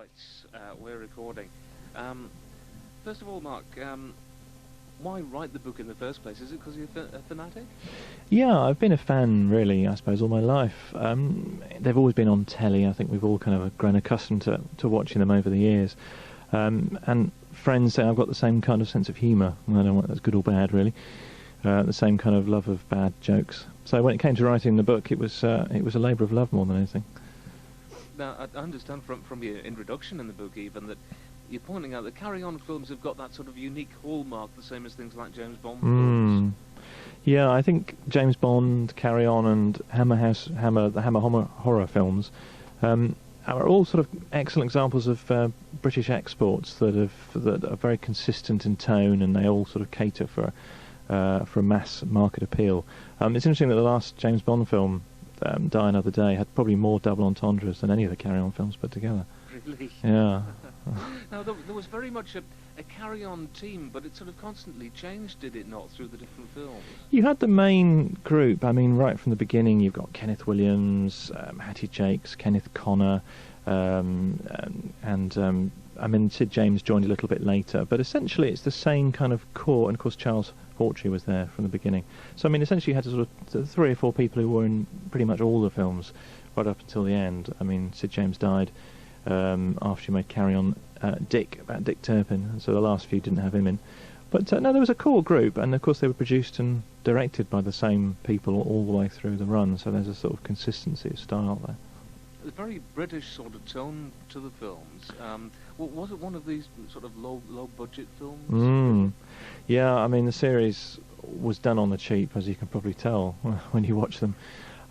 Right, we're recording. First of all, Mark, why write the book in the first place? Is it because you're a fanatic? Yeah, I've been a fan, really, I suppose, all my life. They've always been on telly. I think we've all kind of grown accustomed to watching them over the years. And friends say I've got the same kind of sense of humour. I don't know whether that's good or bad, really. The same kind of love of bad jokes. So when it came to writing the book, it was a labour of love more than anything. Now, I understand from your introduction in the book even that you're pointing out that Carry-On films have got that sort of unique hallmark, the same as things like James Bond films. Yeah, I think James Bond, Carry-On, and the Hammer horror films are all sort of excellent examples of British exports that are very consistent in tone, and they all sort of cater for a mass market appeal. It's interesting that the last James Bond film, Die Another Day, had probably more double entendres than any of the Carry-On films put together. Really? Yeah. Now, there was very much a Carry-On team, but it sort of constantly changed, did it not, through the different films? You had the main group. I mean, right from the beginning, you've got Kenneth Williams, Hattie Jacques, Kenneth Connor, and Sid James joined a little bit later. But essentially, it's the same kind of core, and of course, Charles Hawtrey was there from the beginning. So, I mean, essentially, you had sort of 3 or 4 people who were in pretty much all the films right up until the end. I mean, Sid James died after she made Carry-On about Dick Turpin, so the last few didn't have him in. But no, there was a core group, and of course they were produced and directed by the same people all the way through the run, so there's a sort of consistency of style there. A very British sort of tone to the films. Was it one of these sort of low-budget films? Yeah, I mean, the series was done on the cheap, as you can probably tell when you watch them.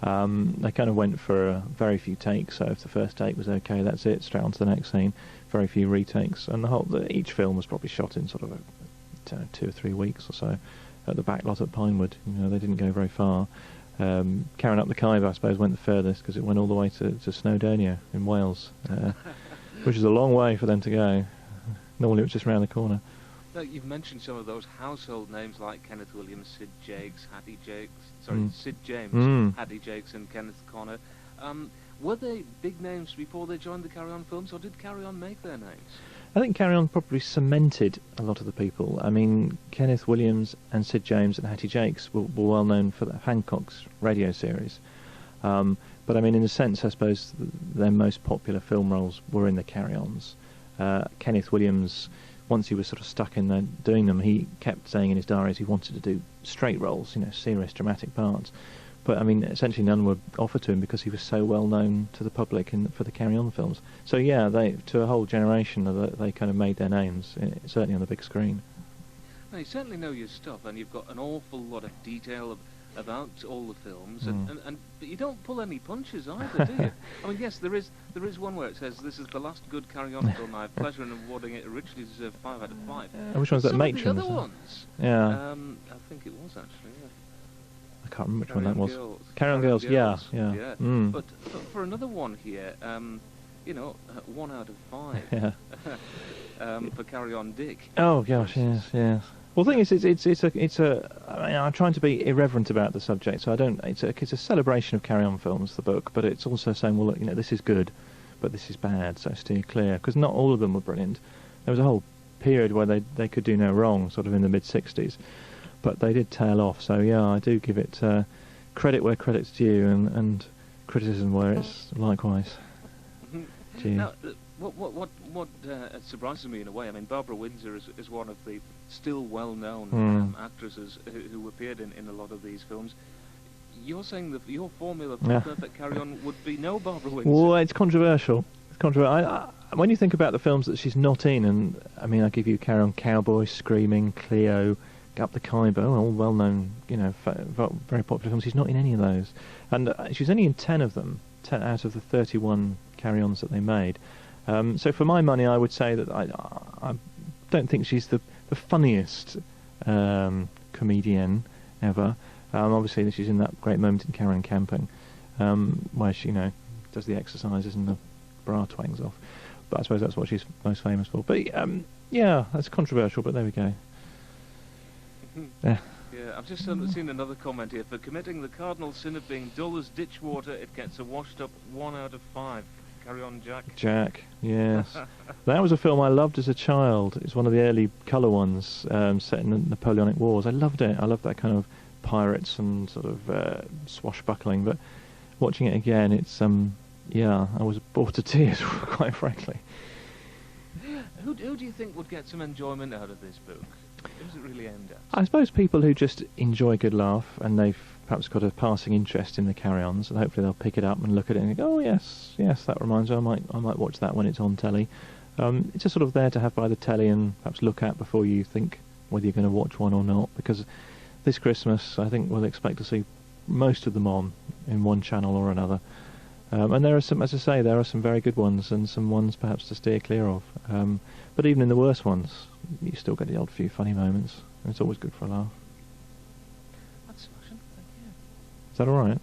They kind of went for very few takes, so if the first take was okay, that's it, straight on to the next scene. Very few retakes, and each film was probably shot in sort of 2 or 3 weeks or so at the back lot at Pinewood. You know, they didn't go very far. Carrying Up the Khyber, I suppose, went the furthest because it went all the way to Snowdonia in Wales, which is a long way for them to go. Normally it was just round the corner. Now, you've mentioned some of those household names like Kenneth Williams, Sid James, Sid James, Hattie Jacques, and Kenneth Connor. Were they big names before they joined the Carry-On films, or did Carry-On make their names? I think Carry-On probably cemented a lot of the people. I mean, Kenneth Williams and Sid James and Hattie Jacques were well known for Hancock's radio series. But I mean, in a sense, I suppose their most popular film roles were in the Carry-Ons. Kenneth Williams, once he was sort of stuck in there doing them, he kept saying in his diaries he wanted to do straight roles, you know, serious, dramatic parts. But I mean, essentially none were offered to him because he was so well known to the public for the Carry-On films. So yeah, to a whole generation, they kind of made their names, certainly on the big screen. Now, you certainly know your stuff, and you've got an awful lot of detail about all the films, but you don't pull any punches either, do you? I mean, yes, there is one where it says, "This is the last good Carry-On film. I have pleasure in awarding it. It richly deserved 5 out of 5." Which one's that? Matron? Some of the other ones. Yeah. I think it was actually. Yeah. I can't remember which one that was. Carry-On Girls, yeah. But for another one here, 1 out of 5. Yeah. For Carry-On Dick. Oh gosh, yes. Well, the thing is, I mean, I'm trying to be irreverent about the subject, so I don't. It's a celebration of Carry-On films, the book, but it's also saying, well, look, this is good, but this is bad, so steer clear, because not all of them were brilliant. There was a whole period where they could do no wrong, sort of in the mid-60s, but they did tail off. So yeah, I do give it credit where credit's due, and criticism where it's likewise due. Now, what surprises me in a way, I mean, Barbara Windsor is one of the still well-known actresses who appeared in a lot of these films. You're saying that your formula for the perfect Carry-On would be no Barbara Windsor? Well, it's controversial. When you think about the films that she's not in, and I mean, I give you Carry-On Cowboy, Screaming, Cleo, Up the Khyber, all well-known, very popular films. She's not in any of those, and she's only in 10 of them, 10 out of the 31 Carry-Ons that they made. So for my money, I would say that I don't think she's the funniest comedian ever. Obviously, she's in that great moment in Carry-On Camping, where she, does the exercises and the bra twangs off. But I suppose that's what she's most famous for. But yeah, that's controversial, but there we go. Yeah, I've just seen another comment here. For committing the cardinal sin of being dull as ditch water, it gets a washed-up 1 out of 5. Carry On, Jack. Jack, yes. That was a film I loved as a child. It's one of the early colour ones set in the Napoleonic Wars. I loved it. I loved that kind of pirates and sort of swashbuckling. But watching it again, it's, I was bored to tears, quite frankly. Who do you think would get some enjoyment out of this book? Who's it really aimed at? I suppose people who just enjoy a good laugh and they've perhaps got a passing interest in the carry-ons, and hopefully they'll pick it up and look at it and go, oh yes, that reminds me, I might watch that when it's on telly. It's just sort of there to have by the telly and perhaps look at before you think whether you're going to watch one or not, because this Christmas I think we'll expect to see most of them on in one channel or another. And there are some, as I say, there are some very good ones and some ones perhaps to steer clear of. But even in the worst ones, you still get the odd few funny moments. And it's always good for a laugh. That's smashing, thank you. Is that all right?